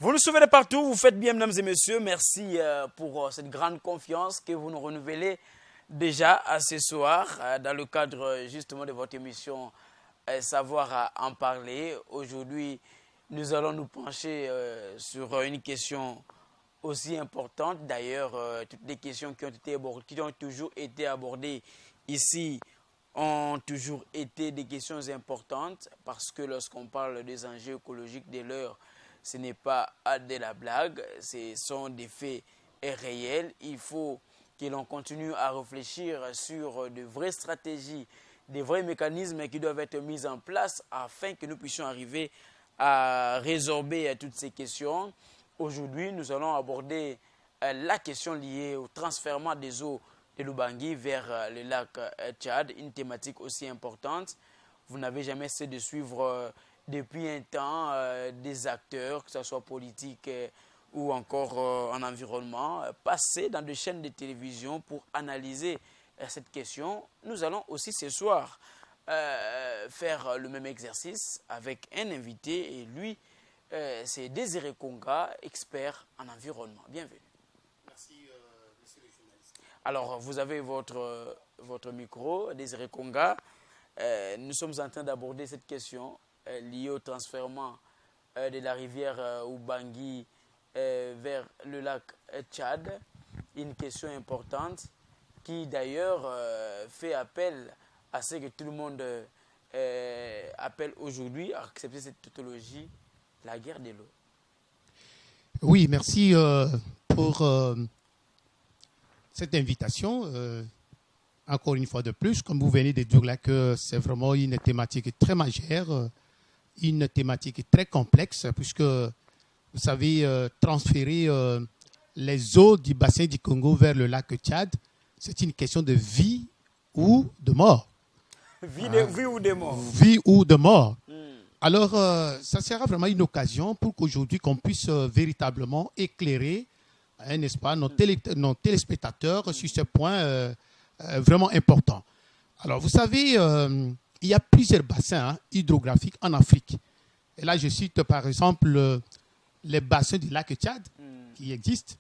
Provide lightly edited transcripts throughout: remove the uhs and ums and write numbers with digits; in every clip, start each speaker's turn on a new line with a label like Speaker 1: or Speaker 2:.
Speaker 1: Vous nous suivez de partout, vous faites bien, mesdames et messieurs. Merci pour cette grande confiance que vous nous renouvelez déjà à ce soir dans le cadre justement de votre émission Savoir en parler. Aujourd'hui, nous allons nous pencher sur une question aussi importante. D'ailleurs, toutes les questions qui ont toujours été abordées ici ont toujours été des questions importantes parce que lorsqu'on parle des enjeux écologiques de l'heure, ce n'est pas de la blague, ce sont des faits réels. Il faut que l'on continue à réfléchir sur de vraies stratégies, des vrais mécanismes qui doivent être mis en place afin que nous puissions arriver à résorber toutes ces questions. Aujourd'hui, nous allons aborder la question liée au transfèrement des eaux de l'Ubangi vers le lac Tchad, une thématique aussi importante. Vous n'avez jamais cessé de suivre depuis un temps des acteurs, que ce soit politiques ou encore en environnement, passer dans des chaînes de télévision pour analyser cette question. Nous allons aussi ce soir faire le même exercice avec un invité et lui, c'est Désiré Konga, expert en environnement. Bienvenue.
Speaker 2: Merci, monsieur le journaliste.
Speaker 1: Alors, vous avez votre micro, Désiré Konga. Nous sommes en train d'aborder cette question liée au transfèrement de la rivière Ubangi vers le lac Tchad. Une question importante qui d'ailleurs fait appel à ce que tout le monde appelle aujourd'hui à accepter cette tautologie, la guerre de l'eau.
Speaker 2: Oui, merci pour cette invitation. Encore une fois de plus, comme vous venez de dire là, que c'est vraiment une thématique très majeure, une thématique très complexe, puisque vous savez, transférer les eaux du bassin du Congo vers le lac Tchad, c'est une question de vie ou de mort.
Speaker 1: Vie ou de mort.
Speaker 2: Vie ou de mort. Alors, ça sera vraiment une occasion pour qu'aujourd'hui, qu'on puisse véritablement éclairer, n'est-ce pas, nos téléspectateurs sur ce point vraiment important. Alors, vous savez, il y a plusieurs bassins hydrographiques en Afrique. Et là, je cite par exemple les bassins du lac Tchad qui existent.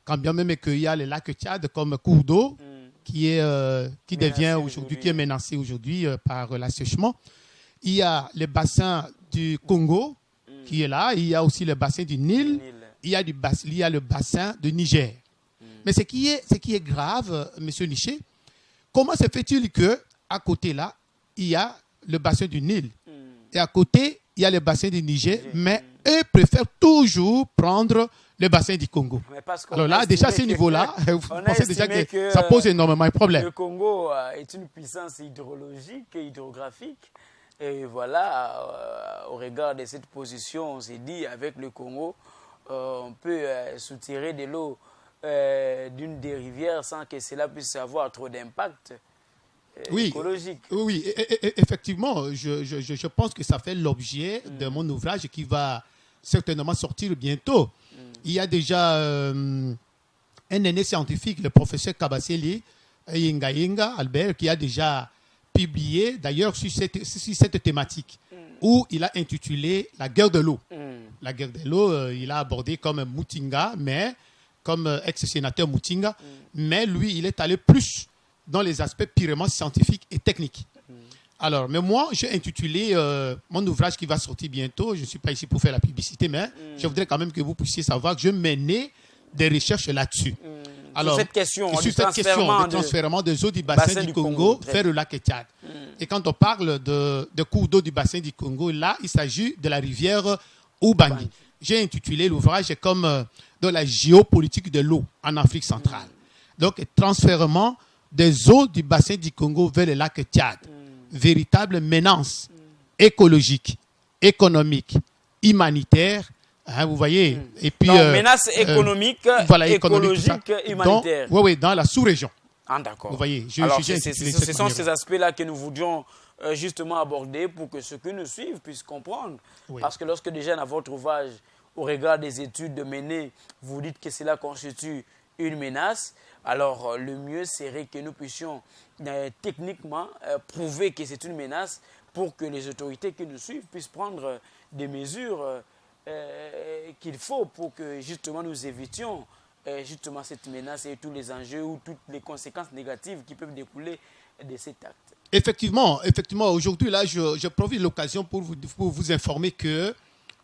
Speaker 2: Quand bien même qu'il y a le lac Tchad comme cours d'eau qui devient aujourd'hui, qui est menacé aujourd'hui par l'assèchement. Il y a le bassin du Congo qui est là. Il y a aussi le bassin du Nil. Il y a le bassin du Niger. Mais ce qui est grave, monsieur Niché, comment se fait-il qu'à côté là, il y a le bassin du Nil et à côté, il y a le bassin du Niger, mais eux préfèrent toujours prendre le bassin du Congo. Alors là, déjà à ce niveau-là, vous pensez déjà que ça pose énormément de problèmes.
Speaker 1: Le Congo est une puissance hydrologique et hydrographique. Et voilà, au regard de cette position, on s'est dit, avec le Congo, on peut soutirer de l'eau d'une des rivières sans que cela puisse avoir trop d'impact écologique.
Speaker 2: Oui, effectivement, je pense que ça fait l'objet de mon ouvrage qui va certainement sortir bientôt. Il y a déjà un aîné scientifique, le professeur Kabaseli Yinga Albert, qui a déjà publié d'ailleurs sur cette thématique où il a intitulé La guerre de l'eau. La guerre de l'eau, il a abordé comme Mutinga, mais comme ex-sénateur Mutinga, mais lui, il est allé plus dans les aspects purement scientifiques et techniques. Alors, mais moi, j'ai intitulé mon ouvrage qui va sortir bientôt. Je ne suis pas ici pour faire la publicité, mais je voudrais quand même que vous puissiez savoir que je menais des recherches là-dessus.
Speaker 1: Alors, sur cette question
Speaker 2: du transfèrement des eaux du bassin du Congo vers le lac Tchad. Et quand on parle de cours d'eau du bassin du Congo, là, il s'agit de la rivière Ubangi. J'ai intitulé l'ouvrage comme dans la géopolitique de l'eau en Afrique centrale. Donc, transfèrement des eaux du bassin du Congo vers le lac Tchad. Véritable menace écologique, économique, humanitaire. Hein, vous voyez. Et puis,
Speaker 1: donc, menace économique, écologique, humanitaire.
Speaker 2: Oui, dans la sous-région.
Speaker 1: Ah, d'accord.
Speaker 2: Vous voyez.
Speaker 1: Ce sont ces aspects-là que nous voudrions justement aborder pour que ceux qui nous suivent puissent comprendre. Oui. Parce que lorsque déjà dans votre ouvrage, au regard des études menées, vous dites que cela constitue une menace, alors le mieux serait que nous puissions techniquement prouver que c'est une menace pour que les autorités qui nous suivent puissent prendre des mesures qu'il faut pour que justement nous évitions justement cette menace et tous les enjeux ou toutes les conséquences négatives qui peuvent découler de cet acte.
Speaker 2: Effectivement, aujourd'hui, là, je profite de l'occasion pour vous informer que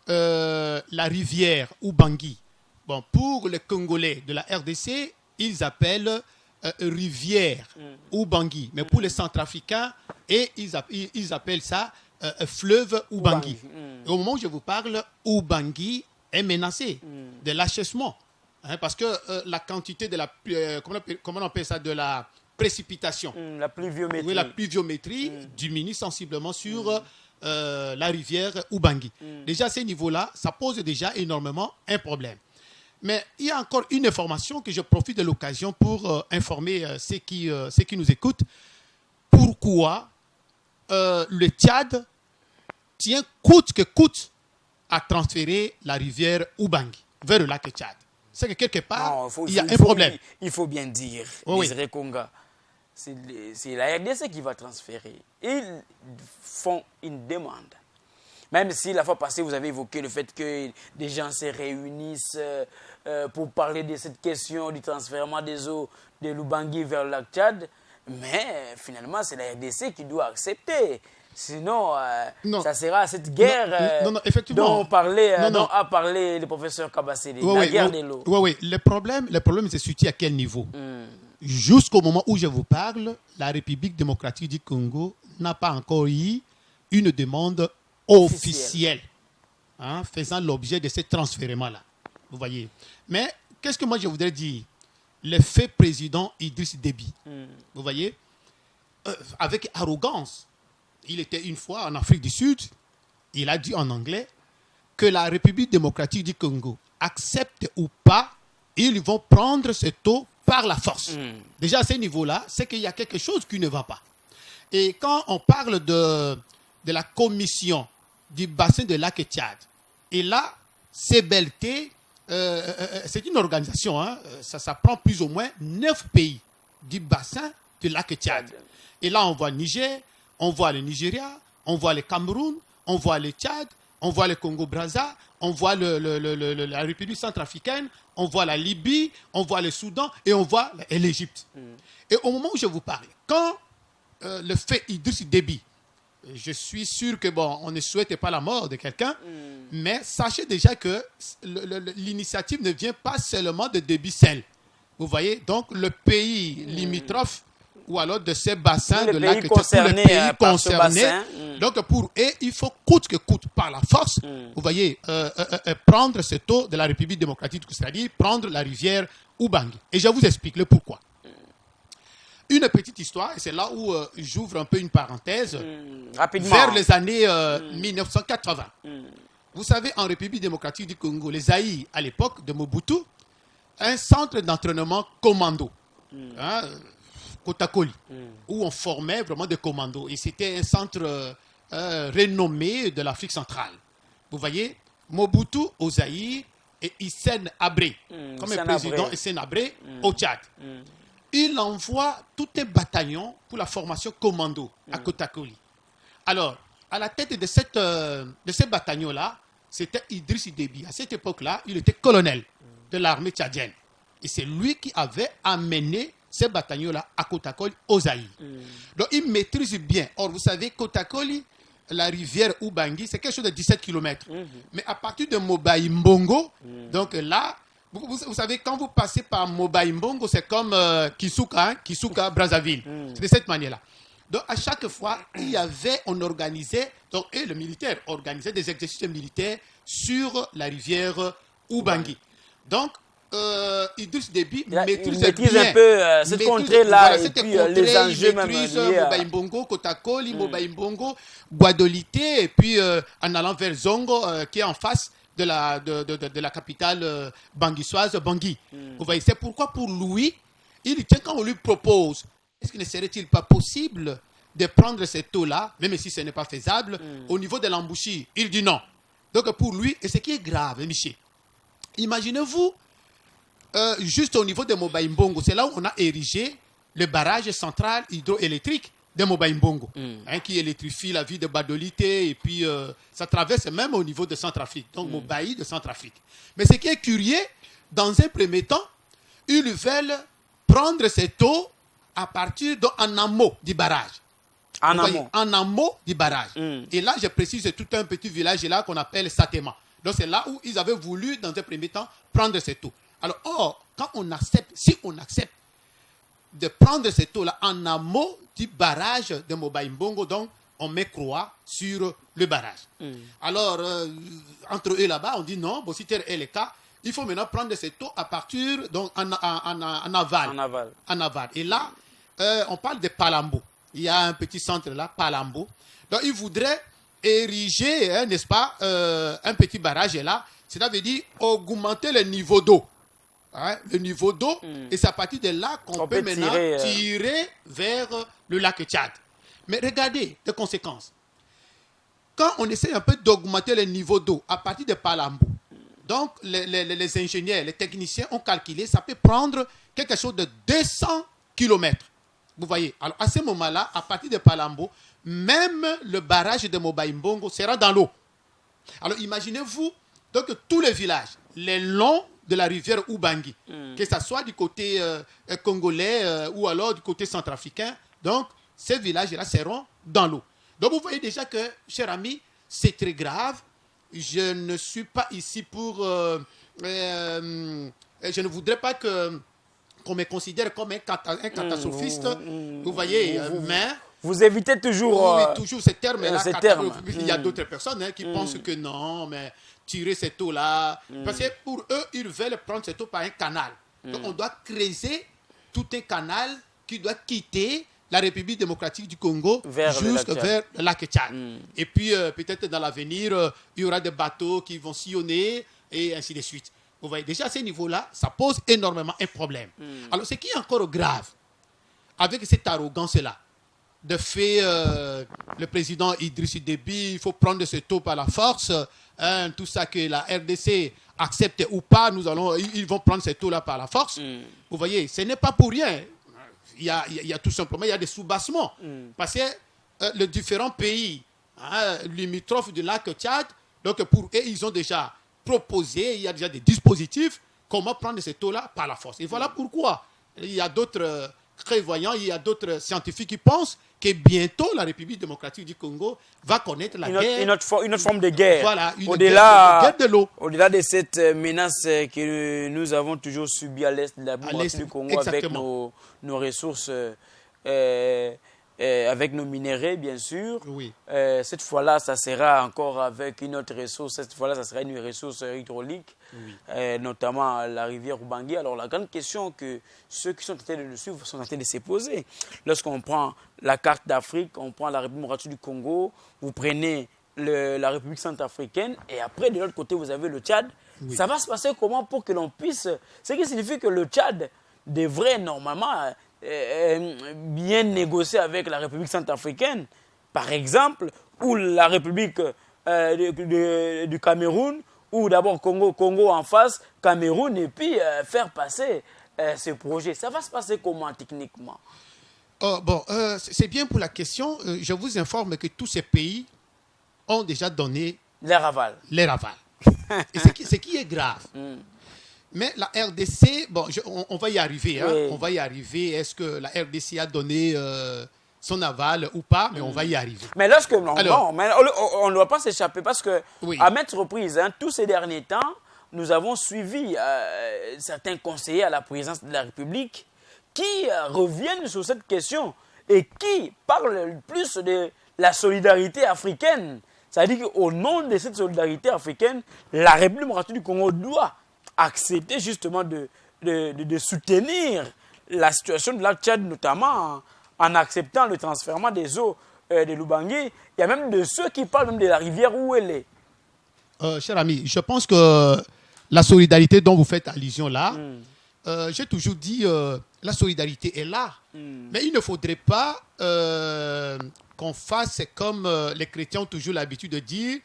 Speaker 2: la rivière Ubangui, bon, pour les Congolais de la RDC, ils appellent rivière Ubangui, mais pour les Centrafricains, ils appellent ça fleuve Ubangui. Et au moment où je vous parle, Ubangui est menacé de lâchement, hein, parce que la quantité de la comment on appelle ça, de la précipitation,
Speaker 1: la pluviométrie,
Speaker 2: oui, la pluviométrie diminue sensiblement sur la rivière Ubangui. Déjà à ce niveau-là, ça pose déjà énormément un problème. Mais il y a encore une information que je profite de l'occasion pour informer ceux qui nous écoutent. Pourquoi le Tchad tient coûte que coûte à transférer la rivière Ubangui vers le lac Tchad? C'est que quelque part, il y a un problème.
Speaker 1: Il faut bien dire, Désiré Konga, c'est la RDC qui va transférer. Ils font une demande. Même si la fois passée, vous avez évoqué le fait que des gens se réunissent pour parler de cette question du transfèrement des eaux de l'Ubangui vers le lac Tchad, mais finalement, c'est la RDC qui doit accepter. Sinon, ça sera cette guerre dont a parlé le professeur Kabasséli, la guerre de l'eau.
Speaker 2: Oui. Le problème c'est surtout à quel niveau? Jusqu'au moment où je vous parle, la République démocratique du Congo n'a pas encore eu une demande officielle faisant l'objet de ce transfèrement-là. Vous voyez. Mais qu'est-ce que moi je voudrais dire? Le fait président Idriss Déby, vous voyez, avec arrogance, il était une fois en Afrique du Sud, il a dit en anglais que la République démocratique du Congo accepte ou pas, ils vont prendre cette eau par la force. Déjà à ce niveau-là, c'est qu'il y a quelque chose qui ne va pas. Et quand on parle de la commission du bassin de lac Tchad, et là, CBLT, c'est une organisation, ça prend plus ou moins 9 pays du bassin du lac Tchad. Et là, on voit le Niger, on voit le Nigeria, on voit le Cameroun, on voit le Tchad, on voit le Congo-Brazza, on voit la République centrafricaine, on voit la Libye, on voit le Soudan et on voit l'Égypte. Et au moment où je vous parle, quand le fait Idriss Déby, je suis sûr que on ne souhaite pas la mort de quelqu'un, mais sachez déjà que l'initiative ne vient pas seulement de Déby seul. Vous voyez, donc le pays limitrophe ou alors de ces bassins de lac, tous les pays concernés. Donc pour eux, il faut coûte que coûte par la force, vous voyez, prendre cette eau de la République démocratique, c'est-à-dire prendre la rivière Ubangui. Et je vous explique le pourquoi. Une petite histoire, et c'est là où j'ouvre un peu une parenthèse, vers les années 1980. Vous savez, en République démocratique du Congo, les Zaïre, à l'époque de Mobutu, un centre d'entraînement commando, Kotakoli, où on formait vraiment des commandos. Et c'était un centre renommé de l'Afrique centrale. Vous voyez, Mobutu au Zaïre et Hissène Habré, comme un président Hissène Habré au Tchad. Il envoie tout un bataillon pour la formation commando à Kotakoli. Alors, à la tête de ce bataillon-là, c'était Idriss Déby. À cette époque-là, il était colonel de l'armée tchadienne. Et c'est lui qui avait amené ces bataillons-là à Kotakoli, au Zaïre. Donc, il maîtrise bien. Or, vous savez, Kotakoli, la rivière Ubangui, c'est quelque chose de 17 km. Mais à partir de Mobaï Mbongo, donc là, vous savez, quand vous passez par Mobaï Mbongo, c'est comme Kisuka, Brazzaville. C'est de cette manière-là. Donc, à chaque fois, on organisait, donc, et le militaire organisait des exercices militaires sur la rivière Ubangui. Donc, Idriss Déby maîtrise bien
Speaker 1: un peu cette contrée-là, et puis les enjeux même liés à
Speaker 2: Mobaï Mbongo, Kotakoli, Mobaï Mbongo, Guadolité, et puis en allant vers Zongo, qui est en face de la capitale banguissoise, Bangui. Vous voyez, c'est pourquoi pour lui, quand on lui propose, est-ce qu'il ne serait-il pas possible de prendre cette eau-là, même si ce n'est pas faisable, au niveau de l'embouchure? Il dit non. Donc pour lui, et ce qui est grave, Michel, imaginez-vous, juste au niveau de Mobaï Mbongo, c'est là où on a érigé le barrage central hydroélectrique de Mobaïmbongo, qui électrifie la ville de Badolité, et puis ça traverse même au niveau de Centrafrique, donc Mobaï de Centrafrique. Mais ce qui est curieux, dans un premier temps, ils veulent prendre cette eau à partir en amont du barrage. En amont du barrage. Et là, je précise, c'est tout un petit village là qu'on appelle Satema. Donc c'est là où ils avaient voulu, dans un premier temps, prendre cette eau. Alors, quand si on accepte de prendre cette eau-là en amont du barrage de Mobaïmbongo, donc on met croix sur le barrage. Alors, entre eux là-bas, on dit non, bon, si tel est le cas, il faut maintenant prendre cette eau à partir, donc en aval. En aval. Et là, on parle de Palambo. Il y a un petit centre là, Palambo. Donc, ils voudraient ériger, n'est-ce pas, un petit barrage là. Ça veut dire augmenter le niveau d'eau. Le niveau d'eau, et c'est à partir de là qu'on peut maintenant tirer vers le lac Tchad. Mais regardez les conséquences. Quand on essaie un peu d'augmenter le niveau d'eau à partir de Palambo, donc les ingénieurs, les techniciens ont calculé, ça peut prendre quelque chose de 200 km. Vous voyez, alors à ce moment-là, à partir de Palambo, même le barrage de Mobaïmbongo sera dans l'eau. Alors imaginez-vous, donc tous les villages, les longs de la rivière Ubangi, que ce soit du côté congolais ou alors du côté centrafricain, donc ces villages-là seront dans l'eau. Donc vous voyez déjà que, chers amis, c'est très grave. Je ne suis pas ici pour... je ne voudrais pas qu'on me considère comme un catastrophiste. Vous voyez, mais...
Speaker 1: Vous évitez toujours...
Speaker 2: Oui, toujours ces termes-là.
Speaker 1: Il
Speaker 2: y a d'autres personnes qui pensent que non, mais tirer cette eau-là. Parce que pour eux, ils veulent prendre cette eau par un canal. Donc on doit creuser tout un canal qui doit quitter la République démocratique du Congo jusqu'à vers le lac Tchad. Et puis peut-être dans l'avenir, il y aura des bateaux qui vont sillonner et ainsi de suite. Vous voyez, déjà à ce niveau-là, ça pose énormément un problème. Alors ce qui est encore grave, avec cette arrogance-là, de fait, le président Idriss Déby, il faut prendre cette eau par la force, tout ça que la RDC accepte ou pas, ils vont prendre cette eau-là par la force. Vous voyez, ce n'est pas pour rien. Il y a tout simplement, il y a des soubassements. Parce que les différents pays limitrophes du lac Tchad, donc pour eux, ils ont déjà proposé, il y a déjà des dispositifs, comment prendre cette eau-là par la force. Et voilà pourquoi il y a d'autres prévoyants, il y a d'autres scientifiques qui pensent que bientôt la République démocratique du Congo va connaître la guerre.
Speaker 1: Une autre forme de guerre.
Speaker 2: Voilà, guerre de l'eau.
Speaker 1: Au-delà de cette menace que nous avons toujours subie à l'est de la République du Congo, exactement, avec nos ressources, avec nos minéraux, bien sûr.
Speaker 2: Oui.
Speaker 1: Cette fois-là, ça sera encore avec une autre ressource. Cette fois-là, ça sera une ressource hydraulique, notamment la rivière Ubangi. Alors, la grande question que ceux qui sont en train de le suivre sont en train de se poser. Lorsqu'on prend la carte d'Afrique, on prend la République démocratique du Congo, vous prenez la République centrafricaine, et après, de l'autre côté, vous avez le Tchad. Oui. Ça va se passer comment pour que l'on puisse... Ce qui signifie que le Tchad devrait normalement... bien négocier avec la République centrafricaine, par exemple, ou la République du Cameroun, ou d'abord Congo en face, Cameroun, et puis faire passer ce projet. Ça va se passer comment techniquement?
Speaker 2: C'est bien pour la question. Je vous informe que tous ces pays ont déjà donné
Speaker 1: les ravals.
Speaker 2: Et ce qui est grave. Mais la RDC, on va y arriver. Oui. On va y arriver. Est-ce que la RDC a donné son aval ou pas? Mais on va y arriver.
Speaker 1: Mais lorsque on ne doit pas s'échapper parce que, à maintes reprises, tous ces derniers temps, nous avons suivi certains conseillers à la présidence de la République qui reviennent sur cette question et qui parlent plus de la solidarité africaine. C'est-à-dire qu'au nom de cette solidarité africaine, la République démocratique du Congo doit accepter justement de soutenir la situation de la Tchad, notamment en acceptant le transfert des eaux de l'Ubangi. Il y a même de ceux qui parlent même de la rivière où elle est.
Speaker 2: Cher ami, je pense que la solidarité dont vous faites allusion là, j'ai toujours dit la solidarité est là. Mais il ne faudrait pas qu'on fasse comme les chrétiens ont toujours l'habitude de dire,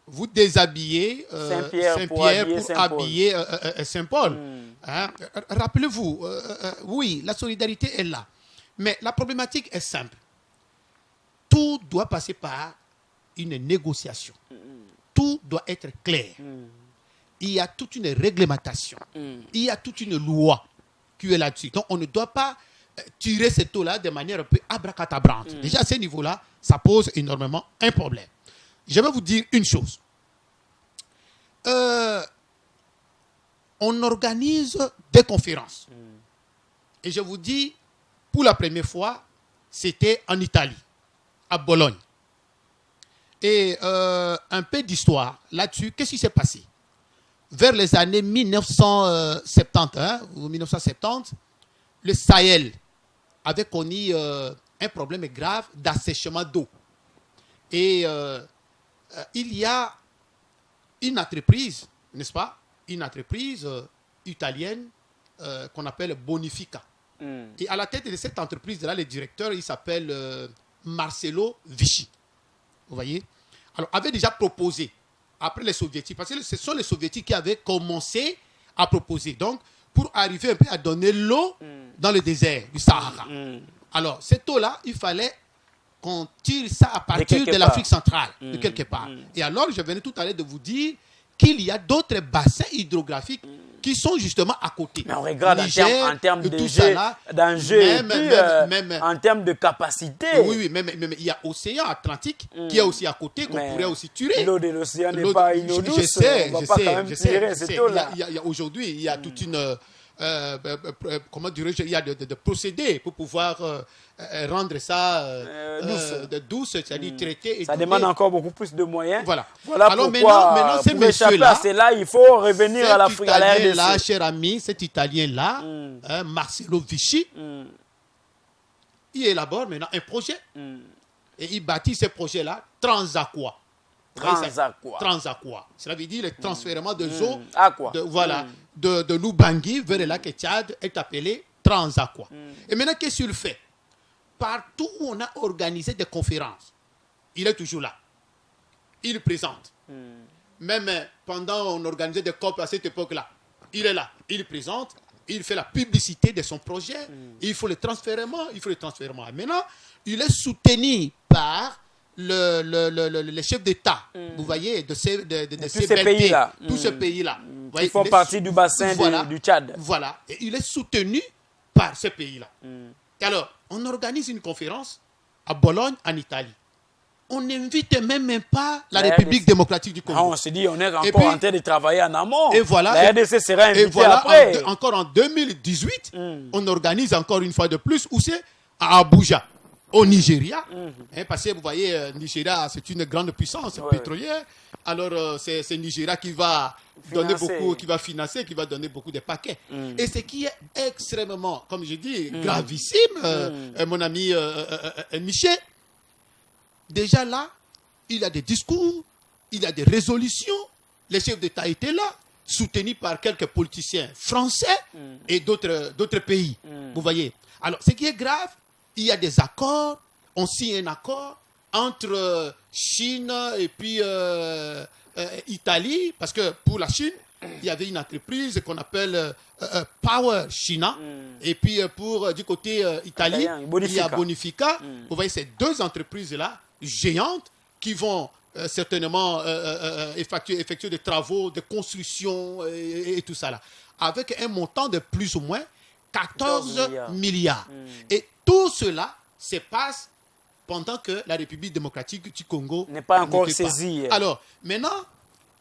Speaker 2: vous déshabillez Saint-Pierre pour habiller Saint-Paul. Rappelez-vous, oui, la solidarité est là. Mais la problématique est simple. tout doit passer par une négociation. Tout doit être clair. Il y a toute une réglementation. Il y a toute une loi qui est là-dessus. Donc, on ne doit pas tirer cette eau-là de manière un peu abracadabrante. Déjà, à ce niveau-là, ça pose énormément un problème. Je vais vous dire une chose. On organise des conférences. Et je vous dis, pour la première fois, c'était en Italie, à Bologne. Et un peu d'histoire là-dessus, qu'est-ce qui s'est passé? Vers les années 1971 ou 1970, le Sahel avait connu un problème grave d'assèchement d'eau. Et il y a une entreprise, n'est-ce pas? Une entreprise italienne qu'on appelle Bonifica. Et à la tête de cette entreprise-là, le directeur, il s'appelle Marcello Vichy. Vous voyez? Alors, avait déjà proposé, après les soviétiques, parce que ce sont les soviétiques qui avaient commencé à proposer. Donc, pour arriver un peu à donner l'eau dans le désert du Sahara. Alors, cette eau-là, il fallait qu'on tire ça à partir de l'Afrique centrale, de quelque part. Et alors, je venais tout à l'heure de vous dire qu'il y a d'autres bassins hydrographiques qui sont justement à côté.
Speaker 1: Mais on regarde
Speaker 2: Niger,
Speaker 1: en termes
Speaker 2: d'enjeux,
Speaker 1: en termes de capacité.
Speaker 2: Oui, même il y a l'océan Atlantique qui est aussi à côté, qu'on pourrait aussi tirer.
Speaker 1: L'eau de l'océan n'est pas une eau douce.
Speaker 2: Je sais. Aujourd'hui, il y a toute une... comment dirais-je, il y a de procédés pour pouvoir rendre ça douce, c'est-à-dire traiter.
Speaker 1: Ça demande encore beaucoup plus de moyens.
Speaker 2: Voilà
Speaker 1: Alors
Speaker 2: pourquoi, maintenant
Speaker 1: ces messieurs-là, il faut revenir à l'Afrique, à la RDC.
Speaker 2: Là, cher ami, cet Italien-là, Marcello Vichy, il élabore maintenant un projet. Et il bâtit ce projet-là Transaqua. Transaqua. Cela veut dire le transfèrement de eau de l'Ubangui vers le lac Tchad est appelé Transaqua. Et maintenant, qu'est-ce qu'il fait? Partout où on a organisé des conférences, il est toujours là. Il présente. Même pendant qu'on organisait des COP à cette époque-là, il est là. Il présente, il fait la publicité de son projet, il faut le transfèrement, Maintenant, il est soutenu par les chefs d'État, vous voyez, de ces
Speaker 1: pays-là.
Speaker 2: Tous ces pays-là.
Speaker 1: Ils font partie du bassin du Tchad.
Speaker 2: Voilà. Et il est soutenu par ces pays-là. Et alors, on organise une conférence à Bologne, en Italie. On n'invite même pas la République démocratique du Congo.
Speaker 1: On se dit, on est encore en train de travailler en amont.
Speaker 2: Et voilà.
Speaker 1: La RDC sera invitée après.
Speaker 2: Encore en 2018, on organise encore une fois de plus, où c'est à Abuja, au Nigeria. Parce que vous voyez, Nigeria, c'est une grande puissance pétrolière. Alors, c'est Nigeria qui va donner beaucoup, qui va financer, qui va donner beaucoup de paquets. Et ce qui est extrêmement, comme je dis, gravissime, mon ami Michel, déjà là, il y a des discours, il y a des résolutions, les chefs d'État étaient là, soutenus par quelques politiciens français et d'autres pays. Vous voyez. Alors, ce qui est grave, il y a des accords, on signe un accord entre Chine et puis Italie, parce que pour la Chine, il y avait une entreprise qu'on appelle Power China, et puis du côté Italie, il y a Bonifica. Vous voyez ces deux entreprises-là, géantes, qui vont certainement effectuer des travaux de construction et tout ça là, avec un montant de plus ou moins 14 milliards. Et tout cela se passe pendant que la République démocratique du Congo
Speaker 1: n'est pas encore saisie.
Speaker 2: Alors, maintenant,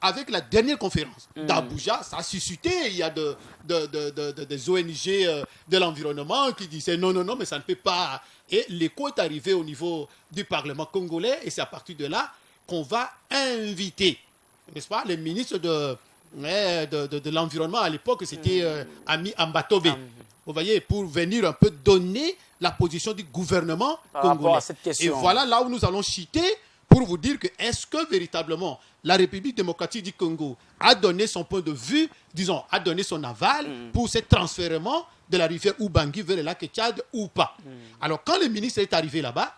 Speaker 2: avec la dernière conférence d'Abuja, ça a suscité, il y a des ONG de l'environnement qui disaient non, mais ça ne peut pas. Et l'écho est arrivé au niveau du Parlement congolais, et c'est à partir de là qu'on va inviter, n'est-ce pas, les ministres de l'environnement à l'époque, c'était Ami Ambatobe. Vous voyez, pour venir un peu donner la position du gouvernement congolais. Et voilà là où nous allons citer pour vous dire que est-ce que véritablement la République démocratique du Congo a donné son point de vue, disons, a donné son aval pour ce transfèrement de la rivière Ubangui vers le lac Tchad ou pas. Alors quand le ministre est arrivé là-bas,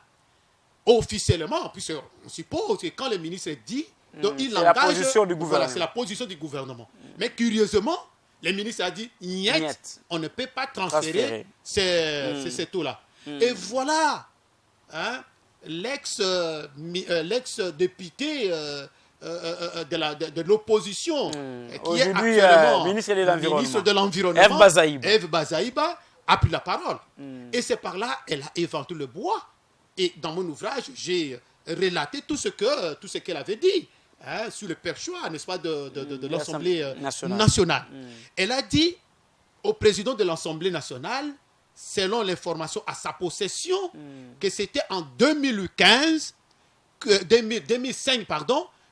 Speaker 2: officiellement, puisque on suppose que quand le ministre dit, donc il engage,
Speaker 1: la position du gouvernement.
Speaker 2: Voilà, c'est la position du gouvernement. Mais curieusement, le ministre a dit, on ne peut pas transférer cette eau-là. Et voilà, l'ex-député de l'opposition, qui est
Speaker 1: aujourd'hui
Speaker 2: actuellement
Speaker 1: ministre de l'Environnement,
Speaker 2: Eve Bazaïba, a pris la parole. Et c'est par là elle a inventé le bois. Et dans mon ouvrage, j'ai relaté tout ce qu'elle avait dit sur le perchoir, n'est-ce pas, de l'Assemblée nationale. Elle a dit au président de l'Assemblée nationale, selon l'information à sa possession, que c'était en 2005,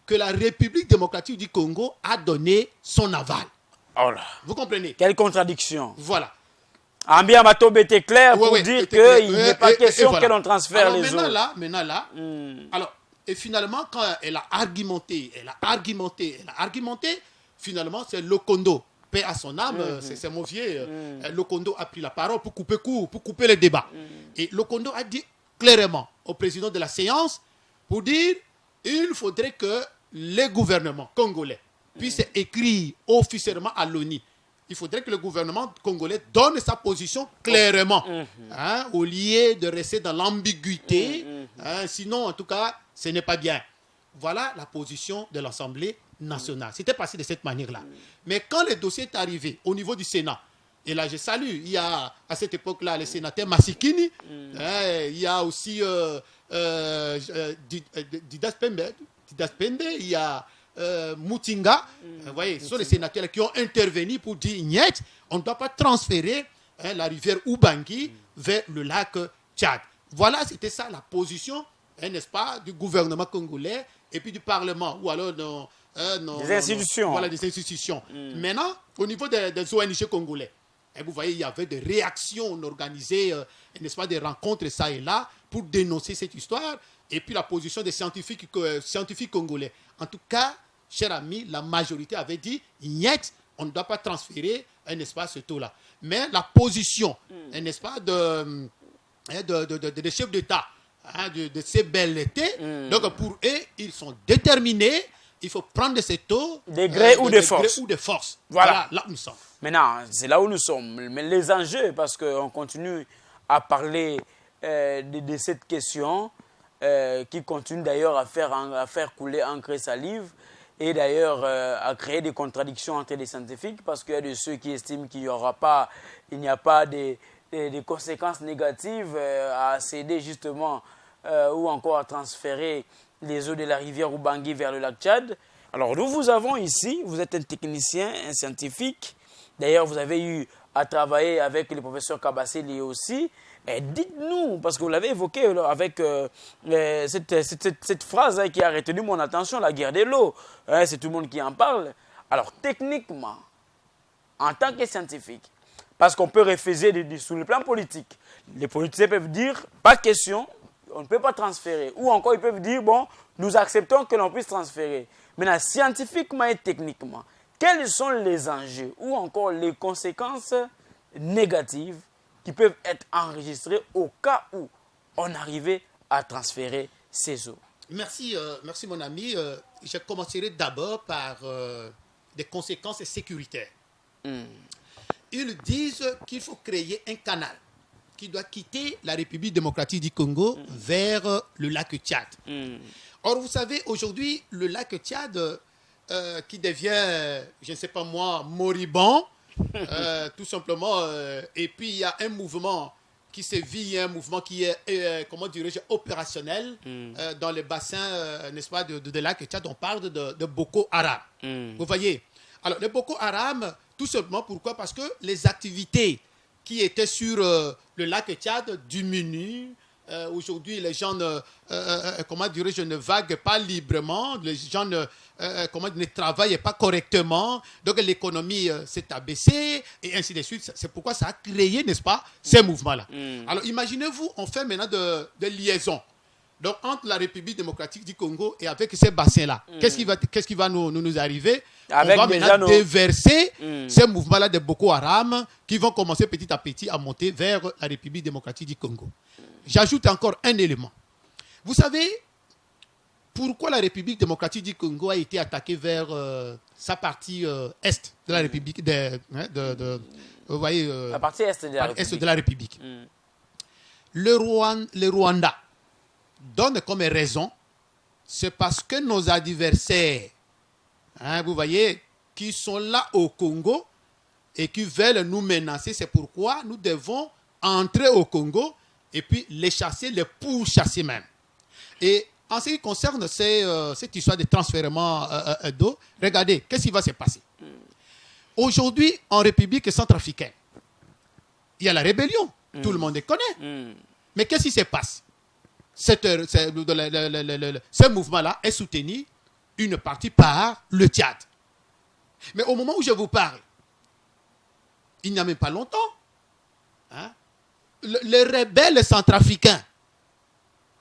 Speaker 2: que la République démocratique du Congo a donné son aval.
Speaker 1: Oh là.
Speaker 2: Vous comprenez?
Speaker 1: Quelle contradiction.
Speaker 2: Voilà.
Speaker 1: Ambia Matobe était clair pour dire qu'il n'est pas question que l'on transfère les eaux.
Speaker 2: Maintenant là, alors, et finalement, quand elle a argumenté, finalement, c'est Lokondo, paix à son âme, c'est mon vieux, Lokondo a pris la parole pour couper le débat. Et Lokondo a dit clairement au président de la séance, pour dire, il faudrait que les gouvernements congolais puissent écrire officiellement à l'ONU. Il faudrait que le gouvernement congolais donne sa position clairement, au lieu de rester dans l'ambiguïté. Sinon, en tout cas, ce n'est pas bien. Voilà la position de l'Assemblée nationale. C'était passé de cette manière-là. Mais quand le dossier est arrivé au niveau du Sénat, et là je salue, il y a à cette époque-là le sénateur Massikini, il y a aussi Didas Pembe, il y a Moutinga, vous voyez, ce sont les sénateurs qui ont intervenu pour dire niet, on ne doit pas transférer la rivière Ubangi vers le lac Tchad. Voilà, c'était ça la position, n'est-ce pas, du gouvernement congolais et puis du Parlement, ou alors
Speaker 1: des institutions.
Speaker 2: Voilà, des institutions. Maintenant, au niveau des ONG congolais, vous voyez, il y avait des réactions, on organisait, n'est-ce pas, des rencontres ça et là pour dénoncer cette histoire. Et puis la position des scientifiques congolais. En tout cas, cher ami, la majorité avait dit, niet, on ne doit pas transférer, n'est-ce pas, ce taux-là. Mais la position, n'est-ce pas, des chefs d'État, de ces belletés, donc pour eux, ils sont déterminés, il faut prendre ces taux
Speaker 1: de gré ou de force.
Speaker 2: Voilà, là où nous sommes.
Speaker 1: Maintenant, c'est là où nous sommes. Mais les enjeux, parce qu'on continue à parler de cette question, qui continue d'ailleurs à faire couler encre et salive, et d'ailleurs à créer des contradictions entre les scientifiques, parce qu'il y a de ceux qui estiment qu'il n'y a pas des conséquences négatives à céder justement ou encore à transférer les eaux de la rivière Ubangi vers le lac Tchad. Alors nous vous avons ici, vous êtes un technicien, un scientifique, d'ailleurs vous avez eu à travailler avec le professeur Kabasele aussi. Et dites-nous, parce que vous l'avez évoqué avec cette phrase qui a retenu mon attention, la guerre de l'eau. C'est tout le monde qui en parle. Alors techniquement, en tant que scientifique, parce qu'on peut refuser sur le plan politique, les politiciens peuvent dire, pas de question, on ne peut pas transférer. Ou encore ils peuvent dire, bon, nous acceptons que l'on puisse transférer. Maintenant, scientifiquement et techniquement, quels sont les enjeux ou encore les conséquences négatives qui peuvent être enregistrées au cas où on arrivait à transférer ces eaux?
Speaker 2: Merci mon ami. Je commencerai d'abord par des conséquences sécuritaires. Ils disent qu'il faut créer un canal qui doit quitter la République démocratique du Congo vers le lac Tchad. Or, vous savez, aujourd'hui, le lac Tchad qui devient, je ne sais pas moi, moribond, tout simplement, et puis il y a un mouvement qui se vit, un mouvement qui est, comment dirais-je, opérationnel dans le bassin, n'est-ce pas, de lac Tchad. On parle de Boko Haram. Vous voyez? Alors, le Boko Haram, tout simplement, pourquoi? Parce que les activités qui étaient sur le lac Tchad diminuent. Aujourd'hui, les gens comment dirais-je, ne vaguent pas librement, les gens ne travaillent pas correctement, donc l'économie s'est abaissée, et ainsi de suite. C'est pourquoi ça a créé, n'est-ce pas, ces mouvements-là. Alors, imaginez-vous, on fait maintenant de liaisons. Donc, entre la République démocratique du Congo et avec ces bassins-là, qu'est-ce qui va nous arriver?
Speaker 1: Avec
Speaker 2: on va maintenant déverser ces mouvements-là de Boko Haram qui vont commencer petit à petit à monter vers la République démocratique du Congo. J'ajoute encore un élément. Vous savez pourquoi la République démocratique du Congo a été attaquée vers sa partie est de la République vous voyez,
Speaker 1: la partie est de la République.
Speaker 2: Est de la République. Le Rwanda, donne comme raison, c'est parce que nos adversaires, vous voyez, qui sont là au Congo et qui veulent nous menacer, c'est pourquoi nous devons entrer au Congo et puis les chasser, les pourchasser même. Et en ce qui concerne cette histoire de transfèrement d'eau, regardez, qu'est-ce qui va se passer? Aujourd'hui, en République centrafricaine, il y a la rébellion. Tout le monde les connaît. Mais qu'est-ce qui se passe? Ce mouvement-là est soutenu une partie par le Tchad. Mais au moment où je vous parle, il n'y a même pas longtemps, les rebelles centrafricains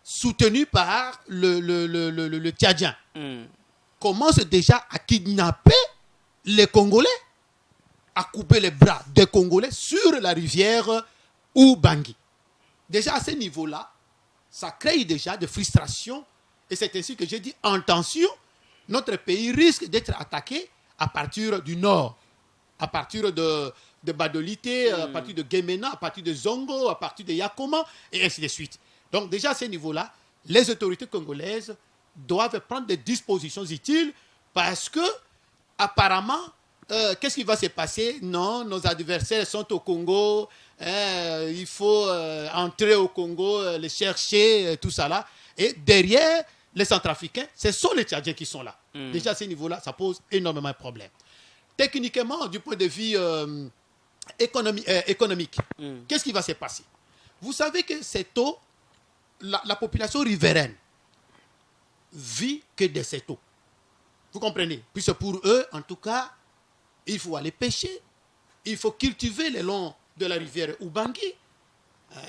Speaker 2: soutenus par le Tchadien commencent déjà à kidnapper les Congolais, à couper les bras des Congolais sur la rivière Ubangui. Déjà à ce niveau-là, ça crée déjà de frustration et c'est ainsi que j'ai dit en tension, notre pays risque d'être attaqué à partir du nord, à partir de Badolité, à partir de Guémena, à partir de Zongo, à partir de Yakoma, et ainsi de suite. Donc déjà à ce niveau-là, les autorités congolaises doivent prendre des dispositions utiles parce que, apparemment, qu'est-ce qui va se passer? Non, nos adversaires sont au Congo, il faut entrer au Congo, les chercher, tout ça là. Et derrière les Centrafricains, ce sont les Tchadiens qui sont là. Déjà à ce niveau-là, ça pose énormément de problèmes. Techniquement, du point de vue économique, qu'est-ce qui va se passer? Vous savez que cette eau, la population riveraine vit que de cette eau. Vous comprenez? Puisque pour eux, en tout cas, il faut aller pêcher, il faut cultiver le long de la rivière Ubangui,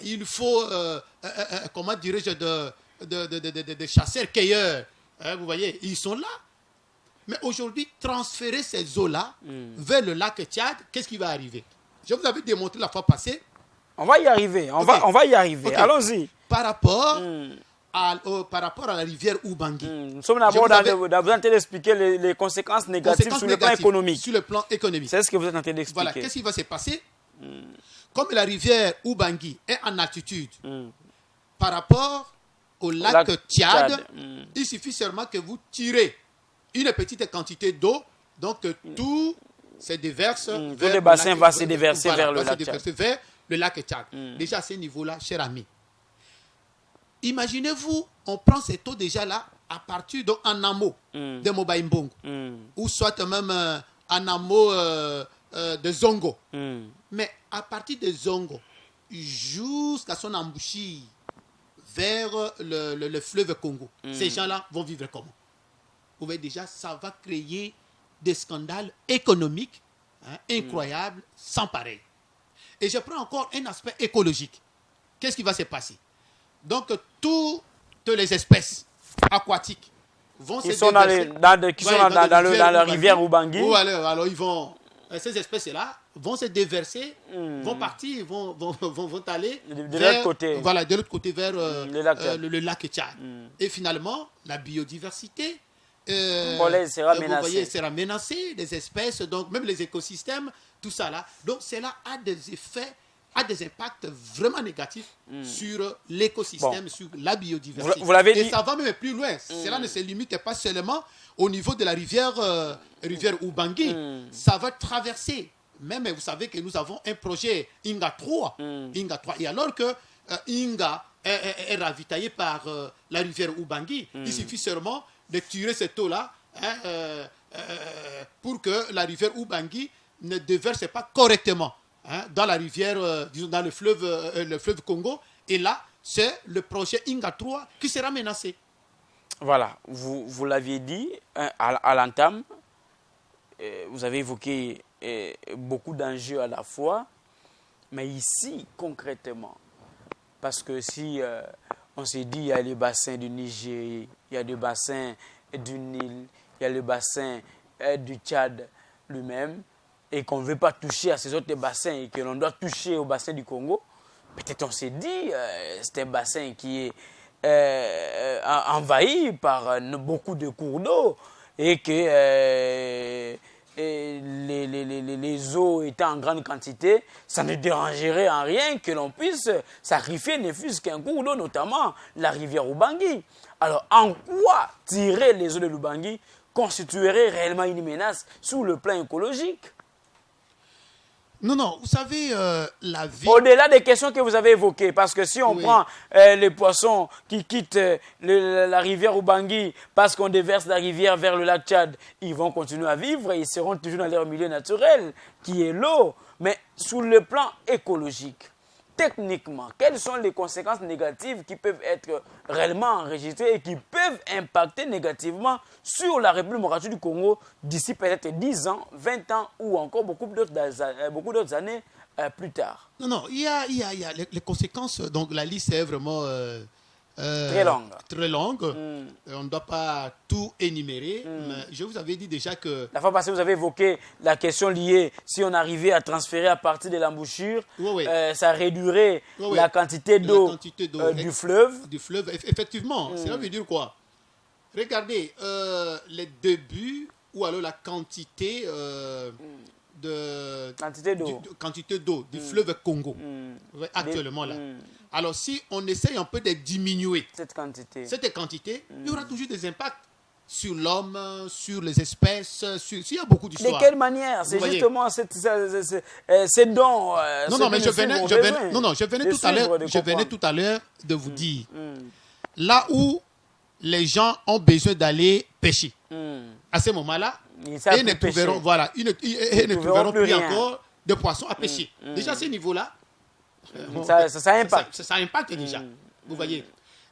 Speaker 2: il faut, comment dirais-je, de chasseurs-cueilleurs. Vous voyez, ils sont là. Mais aujourd'hui, transférer ces eaux-là vers le lac Tchad, qu'est-ce qui va arriver? Je vous avais démontré la fois passée.
Speaker 1: On va y arriver, on va y arriver. Okay. Allons-y.
Speaker 2: Par rapport à la rivière Ubangui.
Speaker 1: Nous sommes d'abord vous êtes en train d'expliquer les conséquences négatives sur le plan économique.
Speaker 2: Sur le plan économique.
Speaker 1: C'est ce que vous êtes en train d'expliquer.
Speaker 2: Voilà, qu'est-ce qui va se passer? Comme la rivière Ubangui est en altitude par rapport au lac Tchad, il suffit seulement que vous tirez une petite quantité d'eau, donc tout se déverse
Speaker 1: tous les bassins vont se déverser vers le lac Tchad.
Speaker 2: Vers le lac Tchad. Déjà à ce niveau-là, cher ami, imaginez-vous, on prend cette eau déjà là à partir d'un amont de Mobaïmbongo, ou soit même un amont de Zongo. Mais à partir de Zongo, jusqu'à son embouchure vers le fleuve Congo, ces gens-là vont vivre comment? Vous voyez déjà, ça va créer des scandales économiques incroyables, sans pareil. Et je prends encore un aspect écologique. Qu'est-ce qui va se passer? Donc, toutes les espèces aquatiques vont se déverser.
Speaker 1: Dans la rivière Ubangui.
Speaker 2: Alors, ils vont... Ces espèces-là vont se déverser, vont partir, vont aller
Speaker 1: de l'autre côté.
Speaker 2: Voilà, de l'autre côté vers le lac Tchad. Et finalement, la biodiversité
Speaker 1: sera
Speaker 2: menacée, des espèces, donc même les écosystèmes, tout ça là. Donc cela a des effets, a des impacts vraiment négatifs sur l'écosystème, sur la biodiversité.
Speaker 1: Vous l'avez dit.
Speaker 2: Et ça va même plus loin. Cela ne se limite pas seulement au niveau de la rivière Ubangui. Ça va traverser. Même, vous savez que nous avons un projet Inga 3. Et alors que Inga est ravitaillé par la rivière Ubangui, il suffit seulement de tirer cette eau-là pour que la rivière Ubangui ne déverse pas correctement dans la rivière, disons dans le fleuve Congo. Et là, c'est le projet Inga 3 qui sera menacé.
Speaker 1: Voilà, vous l'aviez dit à l'entame, vous avez évoqué beaucoup d'enjeux à la fois, mais ici, concrètement, parce que si on s'est dit il y a les bassins du Niger, il y a le bassin du Nil, il y a le bassin du Tchad lui-même, et qu'on ne veut pas toucher à ces autres bassins et que l'on doit toucher au bassin du Congo, peut-être on s'est dit c'est un bassin qui est envahi par beaucoup de cours d'eau et que les eaux étaient en grande quantité, ça ne dérangerait en rien que l'on puisse sacrifier ne fût-ce qu'un cours d'eau, notamment la rivière Ubangi. Alors, en quoi tirer les eaux de l'Ubangi constituerait réellement une menace sur le plan écologique?
Speaker 2: Non, vous savez, la vie...
Speaker 1: Au-delà des questions que vous avez évoquées, parce que si on prend les poissons qui quittent la rivière Ubangi parce qu'on déverse la rivière vers le lac Tchad, ils vont continuer à vivre et ils seront toujours dans leur milieu naturel, qui est l'eau. Mais sur le plan écologique, techniquement, quelles sont les conséquences négatives qui peuvent être réellement enregistrées et qui peuvent impacter négativement sur la République démocratique du Congo d'ici peut-être 10 ans, 20 ans ou encore beaucoup d'autres années plus tard?
Speaker 2: Non, il y a les conséquences. Donc la liste est vraiment
Speaker 1: très longue.
Speaker 2: Très longue. On ne doit pas tout énumérer. Mais je vous avais dit déjà que...
Speaker 1: La fois passée, vous avez évoqué la question liée, si on arrivait à transférer à partir de l'embouchure, ça réduirait la quantité d'eau du fleuve.
Speaker 2: Du fleuve, effectivement. Cela veut dire quoi? Regardez, les débuts ou alors la quantité d'eau du fleuve Congo, actuellement là. Alors, si on essaye un peu de diminuer cette quantité, il y aura toujours des impacts sur l'homme, sur les espèces, il y a beaucoup d'histoires.
Speaker 1: De quelle manière? C'est justement ces dons.
Speaker 2: Je venais tout à l'heure de vous dire, là où les gens ont besoin d'aller pêcher, à ce moment-là, ils ne trouveront plus encore de poissons à pêcher. Déjà, à ce niveau-là,
Speaker 1: ça impacte.
Speaker 2: Ça impacte déjà, vous voyez.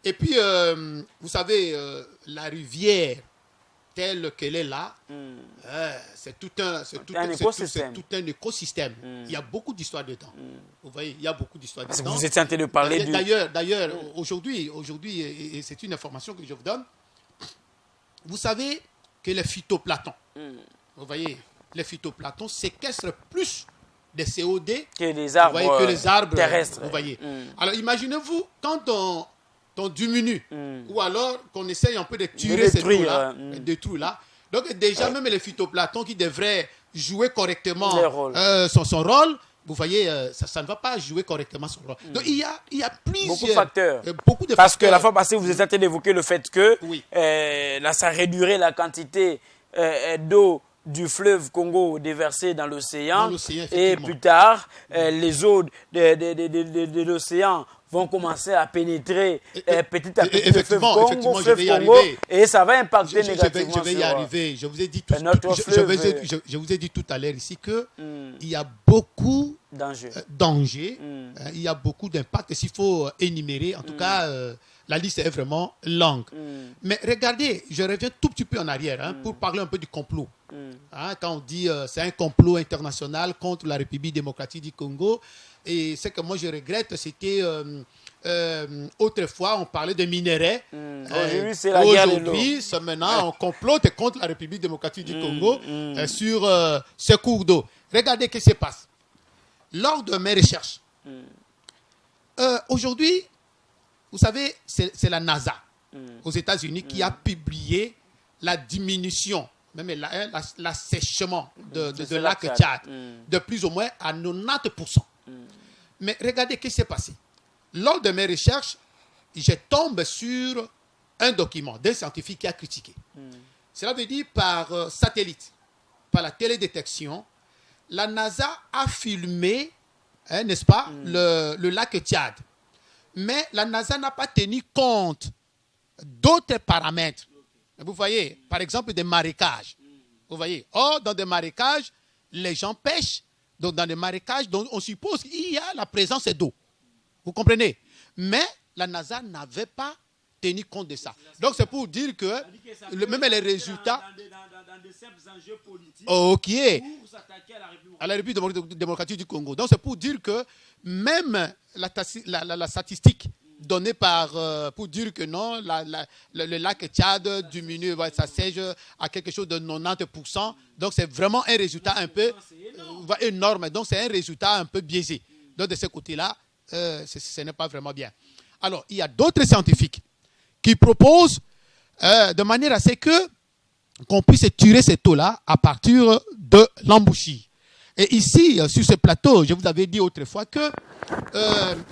Speaker 2: Et puis, vous savez, la rivière telle qu'elle est là, c'est tout un écosystème. Il y a beaucoup d'histoires dedans. Vous voyez, il y a beaucoup d'histoires dedans.
Speaker 1: Parce que vous étiez en train de parler
Speaker 2: D'ailleurs, aujourd'hui, et c'est une information que je vous donne, vous savez que les phytoplanctons, vous voyez, les phytoplanctons séquestrent plus de CO2 que les arbres
Speaker 1: terrestres.
Speaker 2: Vous voyez. Alors imaginez-vous quand on diminue ou alors qu'on essaye un peu de tuer ces trous-là. Donc déjà même les phytoplanctons qui devraient jouer correctement son rôle, vous voyez, ça ne va pas jouer correctement son rôle. Donc il y a plusieurs
Speaker 1: facteurs.
Speaker 2: Parce
Speaker 1: que la fois passée, vous êtes en train d'évoquer le fait que là, ça réduirait la quantité d'eau du fleuve Congo déversé dans l'océan. Et plus tard, les eaux de l'océan vont commencer à pénétrer petit à petit le fleuve Congo, et ça va impacter négativement.
Speaker 2: Je vais y arriver. Je vous ai dit tout à l'heure ici que il y a beaucoup d'enjeux, il y a beaucoup d'impacts. S'il faut énumérer, en tout cas, la liste est vraiment longue. Mais regardez, je reviens tout petit peu en arrière pour parler un peu du complot. Quand on dit c'est un complot international contre la République démocratique du Congo, et ce que moi je regrette, c'était autrefois on parlait de minerais.
Speaker 1: Aujourd'hui, c'est la guerre de l'eau.
Speaker 2: Aujourd'hui, maintenant, on complote contre la République démocratique du Congo sur ce cours d'eau. Regardez ce qui se passe. Lors de mes recherches, aujourd'hui, vous savez, c'est la NASA aux États-Unis qui a publié la diminution, même l'assèchement de lac Tchad, de plus ou moins à 90%. Mais regardez ce qui s'est passé. Lors de mes recherches, je tombe sur un document d'un scientifique qui a critiqué. Cela veut dire par satellite, par la télédétection, la NASA a filmé, n'est-ce pas, le lac Tchad. Mais la NASA n'a pas tenu compte d'autres paramètres. Vous voyez, par exemple, des marécages. Vous voyez, dans des marécages, les gens pêchent. Donc, dans des marécages, donc, on suppose qu'il y a la présence d'eau. Vous comprenez? Mais la NASA n'avait pas tenu compte de ça. Donc, c'est pour dire que même les résultats... Dans de simples enjeux politiques pour s'attaquer à la République démocratique du Congo. Donc, c'est pour dire que même la statistique donnée pour dire que non, le lac Tchad diminue, ça sèche à quelque chose de 90%. Donc, c'est vraiment un résultat un peu énorme. Donc, c'est un résultat un peu biaisé. Donc, de ce côté-là, ce n'est pas vraiment bien. Alors, il y a d'autres scientifiques qui proposent de manière à ce qu'on puisse tirer cette eau-là à partir de l'embouchure. Et ici, sur ce plateau, je vous avais dit autrefois que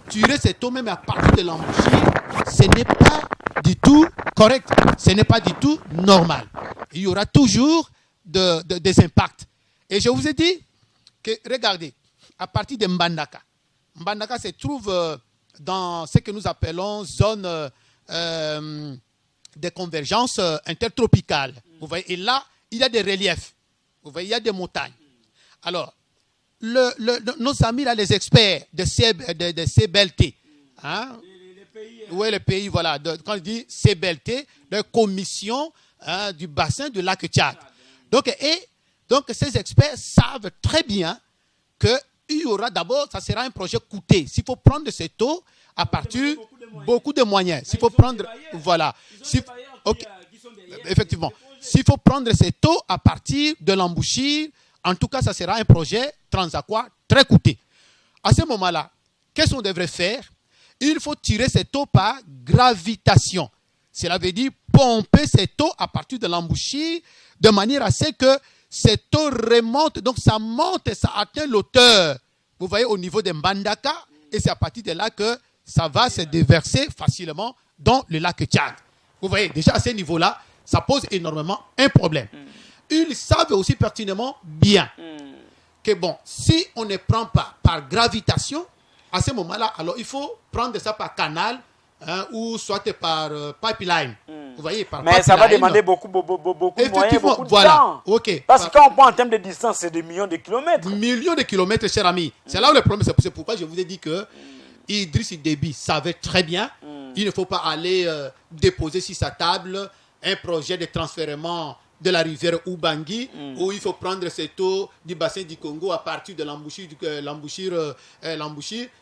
Speaker 2: tirer cette eau même à partir de l'embouchure, ce n'est pas du tout correct, ce n'est pas du tout normal. Il y aura toujours des impacts. Et je vous ai dit que, regardez, à partir de Mbandaka se trouve dans ce que nous appelons zone de convergence intertropicale. Vous voyez, et là, il y a des reliefs. Vous voyez, il y a des montagnes. Alors, nos amis, là, les experts de CBLT, hein? Oui, le pays, voilà. Quand je dis CBLT, de commission du bassin du lac Tchad. Donc, ces experts savent très bien qu'il y aura d'abord, ça sera un projet coûteux. S'il faut prendre cette eau à partir beaucoup de moyens. S'il faut prendre, voilà. Effectivement. S'il faut prendre cette eau à partir de l'embouchure, en tout cas, ça sera un projet Transaqua très coûteux. À ce moment-là, qu'est-ce qu'on devrait faire? Il faut tirer cette eau par gravitation. Cela veut dire pomper cette eau à partir de l'embouchure de manière à ce que cette eau remonte. Donc, ça monte et ça atteint l'auteur. Vous voyez, au niveau de Mbandaka. Et c'est à partir de là que ça va se déverser facilement dans le lac Tchad. Vous voyez, déjà à ce niveau-là, ça pose énormément un problème. Ils savent aussi pertinemment bien que bon, si on ne prend pas par gravitation, à ce moment-là, alors il faut prendre ça par canal ou soit par pipeline. Vous voyez, par
Speaker 1: mais
Speaker 2: pipeline.
Speaker 1: Ça va demander beaucoup de moyens, beaucoup de temps.
Speaker 2: Okay.
Speaker 1: Parce que quand on prend en termes de distance, c'est des millions de kilomètres.
Speaker 2: Millions de kilomètres, cher ami. C'est là où le problème, c'est pourquoi je vous ai dit que Idriss Déby savait très bien. Il ne faut pas aller déposer sur sa table un projet de transfèrement de la rivière Ubangui, où il faut prendre cette eau du bassin du Congo à partir de l'embouchure,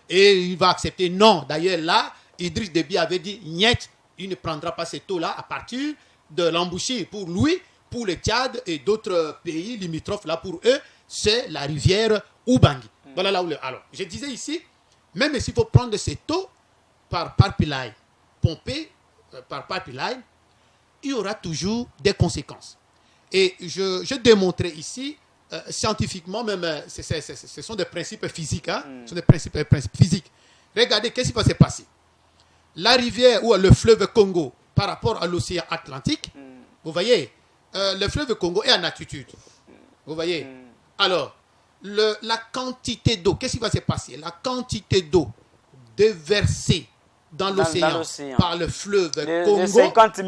Speaker 2: et il va accepter. Non, d'ailleurs là, Idriss Déby avait dit, niet, il ne prendra pas cette eau-là à partir de l'embouchure. Pour lui, pour le Tchad et d'autres pays limitrophes, là pour eux, c'est la rivière Ubangui. Voilà là où alors, je disais ici, même s'il faut prendre cette eau par pipeline, pomper par pipeline, il y aura toujours des conséquences. Et je démontrais ici, scientifiquement, même, ce sont des principes physiques. Ce sont des principes physiques. Regardez, qu'est-ce qui va se passer? La rivière ou le fleuve Congo par rapport à l'océan Atlantique, vous voyez, le fleuve Congo est en altitude. Vous voyez? Alors, la quantité d'eau, qu'est-ce qui va se passer? La quantité d'eau déversée dans l'océan par le fleuve Congo,
Speaker 1: de 50 000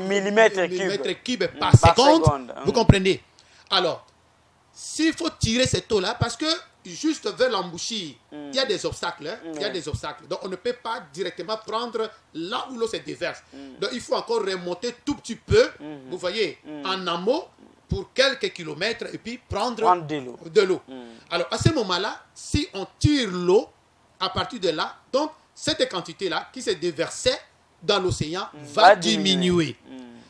Speaker 1: millimètres
Speaker 2: cubes par seconde. Vous comprenez? Alors, s'il faut tirer cette eau-là, parce que juste vers l'embouchure, il y a des obstacles. Il y a des obstacles. Donc, on ne peut pas directement prendre là où l'eau se déverse. Donc, il faut encore remonter tout petit peu, vous voyez, en amont, pour quelques kilomètres, et puis prendre de l'eau. Alors, à ce moment-là, si on tire l'eau, à partir de là, donc, cette quantité-là qui s'est déversée dans l'océan va diminuer.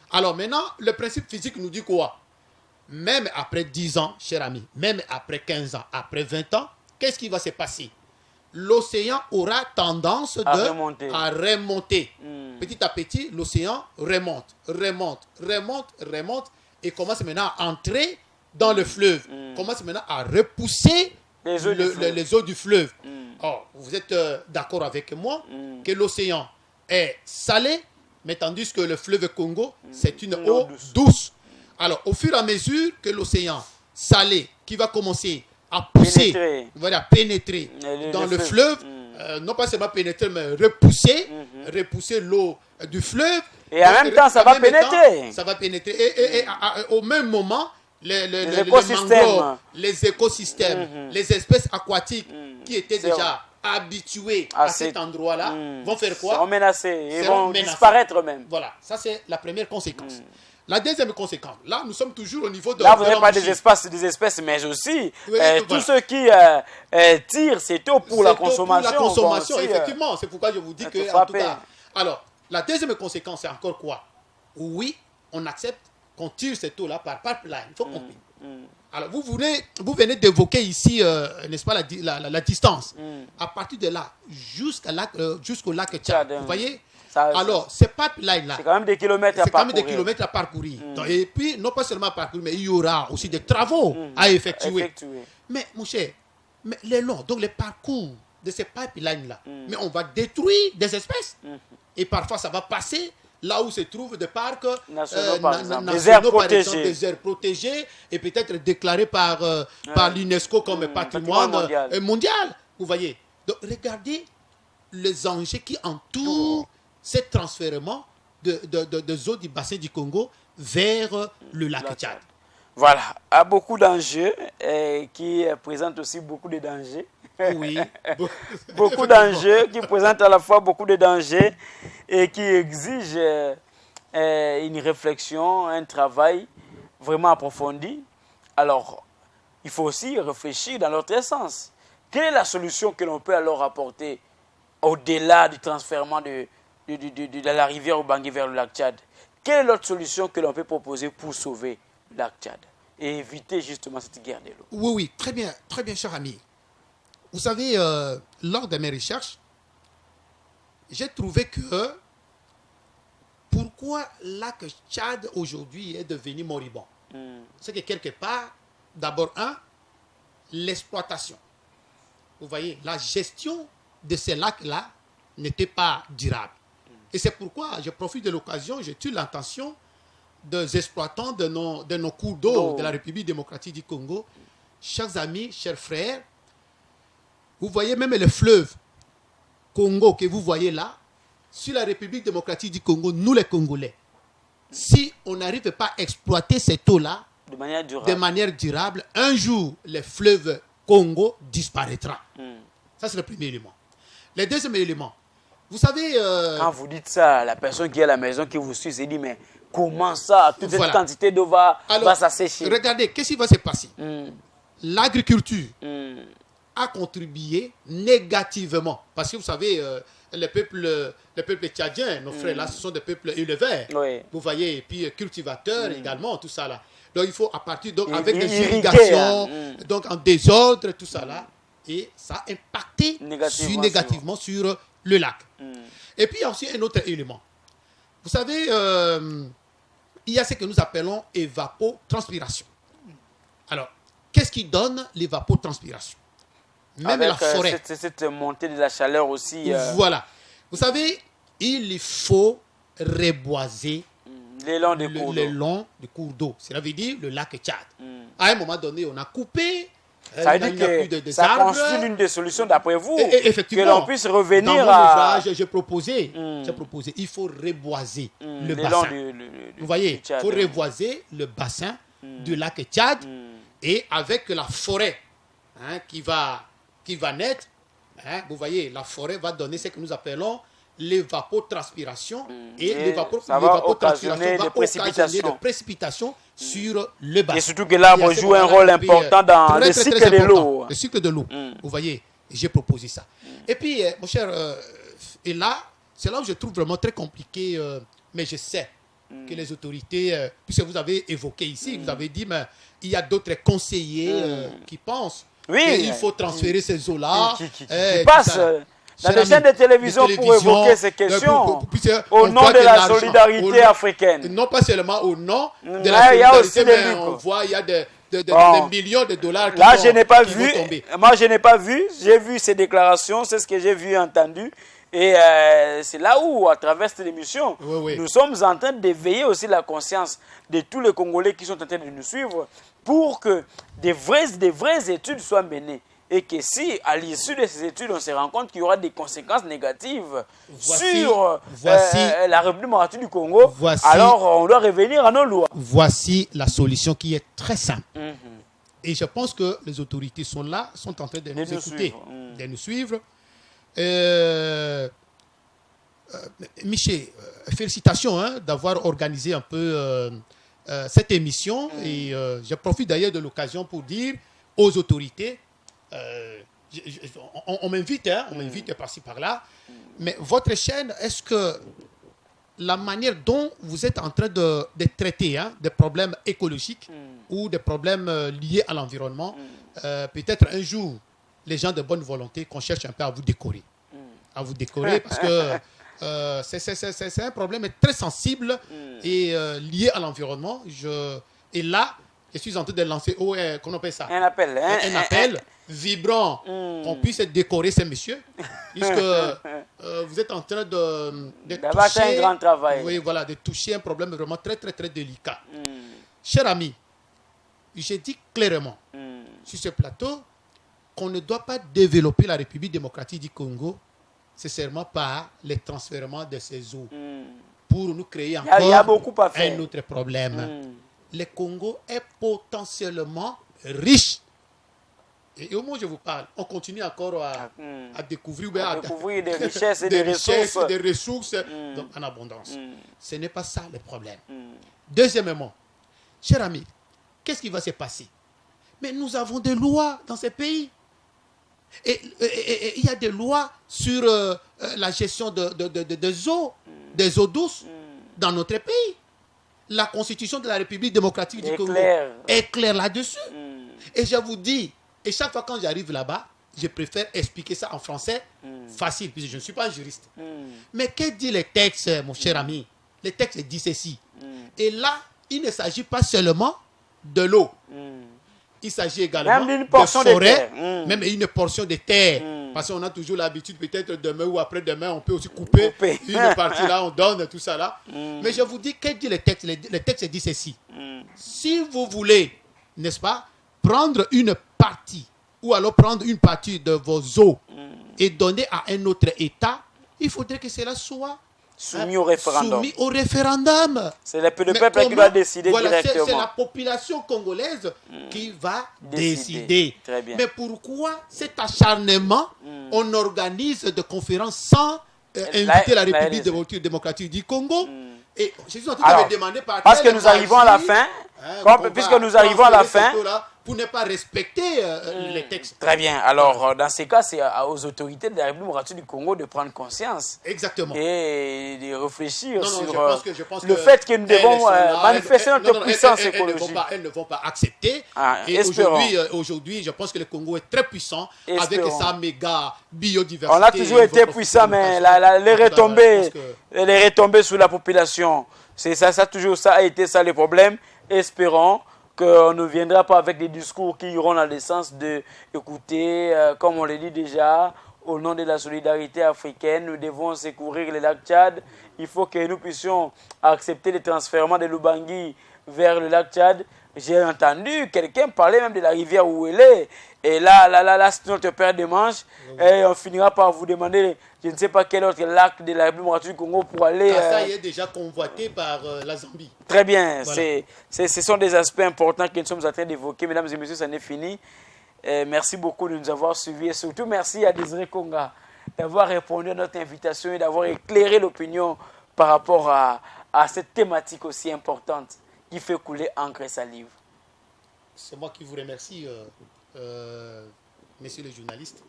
Speaker 2: Alors maintenant, le principe physique nous dit quoi? Même après 10 ans, cher ami, même après 15 ans, après 20 ans, qu'est-ce qui va se passer? L'océan aura tendance à remonter. Petit à petit, l'océan remonte, et commence maintenant à entrer dans le fleuve, commence maintenant à repousser les eaux du fleuve. Or, vous êtes d'accord avec moi que l'océan est salé, mais tandis que le fleuve Congo, c'est une eau douce. Alors, au fur et à mesure que l'océan salé, qui va commencer à pousser, pénétrer dans le fleuve, non pas seulement pénétrer, mais repousser l'eau du fleuve.
Speaker 1: Et en même temps, ça va pénétrer.
Speaker 2: Ça va pénétrer. Et au même moment, les écosystèmes, les espèces aquatiques qui étaient déjà habitués à cet endroit-là vont faire quoi?
Speaker 1: Ils seront menacés. Ils vont disparaître même.
Speaker 2: Voilà, ça c'est la première conséquence. La deuxième conséquence, là nous sommes toujours au niveau de...
Speaker 1: Là vous n'avez pas des espèces, mais aussi tous ceux qui tirent cette eau pour la consommation.
Speaker 2: Pour la consommation, effectivement. C'est pourquoi je vous dis que... En tout cas, alors, la deuxième conséquence, c'est encore quoi? Oui, on accepte qu'on tire cette eau-là par pipeline. Il faut compter. Alors, vous venez d'évoquer ici, n'est-ce pas, la distance. À partir de là, jusqu'au lac Tchad. Vous voyez, Alors, ces pipelines-là,
Speaker 1: c'est quand même des kilomètres à parcourir.
Speaker 2: C'est quand même des kilomètres à parcourir. Donc, et puis, non pas seulement à parcourir, mais il y aura aussi des travaux à effectuer. Mais, mon cher, mais les longs, donc les parcours de ces pipelines-là, mais on va détruire des espèces. Et parfois, ça va passer là où se trouvent des parcs nationaux, par exemple, des aires protégées, et peut-être déclarés par l'UNESCO comme patrimoine mondial. Vous voyez. Donc, regardez les enjeux qui entourent ce transfèrement de eaux du bassin du Congo vers le lac Tchad.
Speaker 1: Voilà, a beaucoup d'enjeux qui présentent aussi beaucoup de dangers.
Speaker 2: Oui.
Speaker 1: Beaucoup d'enjeux qui présentent à la fois beaucoup de dangers et qui exigent une réflexion, un travail vraiment approfondi. Alors, il faut aussi réfléchir dans l'autre sens. Quelle est la solution que l'on peut alors apporter au-delà du transfèrement de la rivière Ubangi vers le lac Tchad? Quelle est l'autre solution que l'on peut proposer pour sauver le lac Tchad et éviter justement cette guerre de l'eau?
Speaker 2: Oui, très bien, cher ami. Vous savez, lors de mes recherches, j'ai trouvé que pourquoi le lac Tchad aujourd'hui est devenu moribond, c'est que quelque part, d'abord, l'exploitation. Vous voyez, la gestion de ces lacs-là n'était pas durable. Et c'est pourquoi je profite de l'occasion, je tue l'intention des exploitants de nos cours d'eau de la République démocratique du Congo. Chers amis, chers frères, vous voyez même le fleuve Congo que vous voyez là, sur la République démocratique du Congo, nous les Congolais, si on n'arrive pas à exploiter cette eau-là de manière durable, un jour, le fleuve Congo disparaîtra. Ça, c'est le premier élément. Le deuxième élément, vous savez...
Speaker 1: Quand vous dites ça, la personne qui est à la maison, qui vous suit, se dit, mais comment ça, toute cette quantité d'eau va s'assécher?
Speaker 2: Regardez, qu'est-ce qui va se passer? L'agriculture a contribué négativement. Parce que vous savez, les peuples tchadiens, nos frères là, ce sont des peuples éleveurs.
Speaker 1: Oui.
Speaker 2: Vous voyez, et puis cultivateurs également, tout ça là. Donc il faut à partir, donc avec des irrigations, donc en désordre, tout ça là, et ça a impacté négativement sur le lac. Et puis il y a aussi un autre élément. Vous savez, il y a ce que nous appelons évapotranspiration. Alors, qu'est-ce qui donne l'évapotranspiration? Même
Speaker 1: avec
Speaker 2: la forêt.
Speaker 1: Cette montée de la chaleur aussi.
Speaker 2: Voilà. Vous savez, il faut reboiser
Speaker 1: les longs
Speaker 2: des cours d'eau. Cela veut dire le lac Tchad. À un moment donné, on a coupé.
Speaker 1: Ça veut dire que ça constitue l'une des solutions d'après vous.
Speaker 2: Effectivement.
Speaker 1: Que l'on puisse revenir
Speaker 2: dans mon ouvrage, j'ai proposé, il faut reboiser le bassin. Vous voyez, il faut reboiser le bassin du lac Tchad et avec la forêt qui va naître. Vous voyez, la forêt va donner ce que nous appelons l'évapotranspiration et l'évapotranspiration va occasionner des précipitations sur le bassin.
Speaker 1: Et surtout que l'arbre joue un rôle important dans le cycle de l'eau.
Speaker 2: Le cycle de l'eau. Vous voyez, j'ai proposé ça. Et puis, mon cher, et là, c'est là où je trouve vraiment très compliqué, mais je sais que les autorités, puisque vous avez évoqué ici, vous avez dit, mais il y a d'autres conseillers qui pensent qu'il faut transférer ces eaux-là.
Speaker 1: Qui passent dans les chaînes de télévision pour évoquer ces questions au nom de la solidarité africaine.
Speaker 2: Non pas seulement au nom de la solidarité, mais on voit il y a des millions de dollars qui vont tomber.
Speaker 1: Moi, je n'ai pas vu. J'ai vu ces déclarations, c'est ce que j'ai vu et entendu. Et c'est là où, à travers cette émission, nous sommes en train d'éveiller aussi la conscience de tous les Congolais qui sont en train de nous suivre pour que des vraies études soient menées. Et que si, à l'issue de ces études, on se rend compte qu'il y aura des conséquences négatives sur la République démocratique du Congo, alors on doit revenir à nos lois.
Speaker 2: Voici la solution qui est très simple. Et je pense que les autorités sont là, sont en train de nous écouter, de nous suivre. Michel, félicitations d'avoir organisé un peu cette émission. Et je profite d'ailleurs de l'occasion pour dire aux autorités, on m'invite, on m'invite par-ci par-là, mais votre chaîne, est-ce que la manière dont vous êtes en train de traiter des problèmes écologiques ou des problèmes liés à l'environnement, peut-être un jour, les gens de bonne volonté, qu'on cherche un peu à vous décorer. À vous décorer parce que c'est un problème très sensible et lié à l'environnement. Et là, je suis en train de lancer qu'on appelle ça
Speaker 1: un appel,
Speaker 2: un appel vibrant qu'on puisse décorer ces messieurs, puisque vous êtes en train de toucher
Speaker 1: un grand travail.
Speaker 2: Oui, voilà, de toucher un problème vraiment très, très, très délicat. Cher ami, j'ai dit clairement sur ce plateau qu'on ne doit pas développer la République démocratique du Congo nécessairement par les transfèrements de ces eaux pour nous créer encore
Speaker 1: y a beaucoup à faire.
Speaker 2: Un autre problème. Le Congo est potentiellement riche. Et au moment où je vous parle, on continue encore à découvrir,
Speaker 1: des richesses et des
Speaker 2: ressources donc en abondance. Ce n'est pas ça le problème. Deuxièmement, cher ami, qu'est-ce qui va se passer? Mais nous avons des lois dans ces pays. Et il y a des lois sur la gestion des eaux douces dans notre pays. La constitution de la République démocratique du Congo est claire là-dessus. Et je vous dis, et chaque fois quand j'arrive là-bas, je préfère expliquer ça en français facile, puisque je ne suis pas juriste. Mais que dit les textes, mon cher ami? Les textes disent ceci. Et là, il ne s'agit pas seulement de l'eau. Il s'agit également
Speaker 1: même de forêt,
Speaker 2: même une portion de terre. Parce qu'on a toujours l'habitude, peut-être demain ou après-demain, on peut aussi couper une partie là, on donne tout ça là. Mais je vous dis, qu'est-ce que dit les textes? Les textes disent ceci. Si vous voulez, n'est-ce pas, prendre une partie, ou alors prendre une partie de vos eaux et donner à un autre État, il faudrait que cela soit
Speaker 1: soumis au référendum. C'est le peuple qui va décider directement.
Speaker 2: C'est la population congolaise qui va décider.
Speaker 1: Très bien.
Speaker 2: Mais pourquoi cet acharnement? On organise des conférences sans inviter la République démocratique du Congo. Et je suis en train de demander
Speaker 1: parce que nous arrivons à la fin. Puisque nous arrivons à la fin.
Speaker 2: Pour ne pas respecter les textes.
Speaker 1: Très bien. Alors, dans ces cas, c'est aux autorités de la République démocratique du Congo de prendre conscience.
Speaker 2: Exactement.
Speaker 1: Et de réfléchir sur
Speaker 2: je pense
Speaker 1: le fait que nous devons manifester notre puissance écologique.
Speaker 2: Elles ne vont pas accepter. Et aujourd'hui, je pense que le Congo est très puissant avec sa méga biodiversité.
Speaker 1: On a toujours été puissant, mais les retombées sur la population, ça a été ça le problème. Espérons qu'on ne viendra pas avec des discours qui iront dans le sens de écouter, comme on l'a dit déjà, au nom de la solidarité africaine, nous devons secourir le lac Tchad. Il faut que nous puissions accepter le transfèrement de l'Ubangi vers le lac Tchad. J'ai entendu quelqu'un parler même de la rivière où elle est. Et là, c'est notre paire de manches. Et on finira par vous demander, je ne sais pas quel autre lac de la République démocratique du Congo pour aller...
Speaker 2: ça y est déjà convoité par la Zambie.
Speaker 1: Très bien. Voilà. Ce sont des aspects importants que nous sommes en train d'évoquer. Mesdames et messieurs, ça n'est fini. Merci beaucoup de nous avoir suivis. Et surtout, merci à Désiré Konga d'avoir répondu à notre invitation et d'avoir éclairé l'opinion par rapport à cette thématique aussi importante qui fait couler encre et salive.
Speaker 2: C'est moi qui vous remercie, messieurs les journalistes.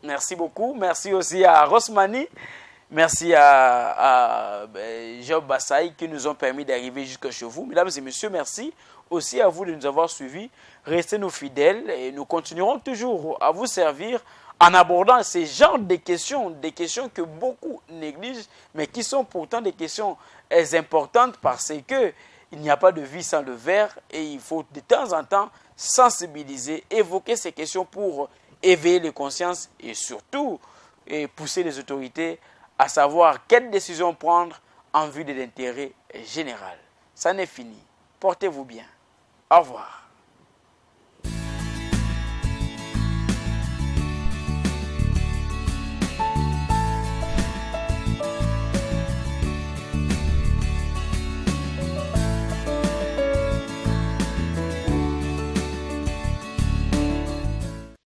Speaker 1: Merci beaucoup. Merci aussi à Rosmani. Merci à Job Bassaï qui nous ont permis d'arriver jusque chez vous. Mesdames et messieurs, merci aussi à vous de nous avoir suivis. Restez nous fidèles et nous continuerons toujours à vous servir en abordant ces genres de questions que beaucoup négligent, mais qui sont pourtant des questions importantes parce que il n'y a pas de vie sans le verre et il faut de temps en temps sensibiliser, évoquer ces questions pour éveiller les consciences et surtout pousser les autorités à savoir quelles décisions prendre en vue de l'intérêt général. Ça n'est fini. Portez-vous bien. Au revoir.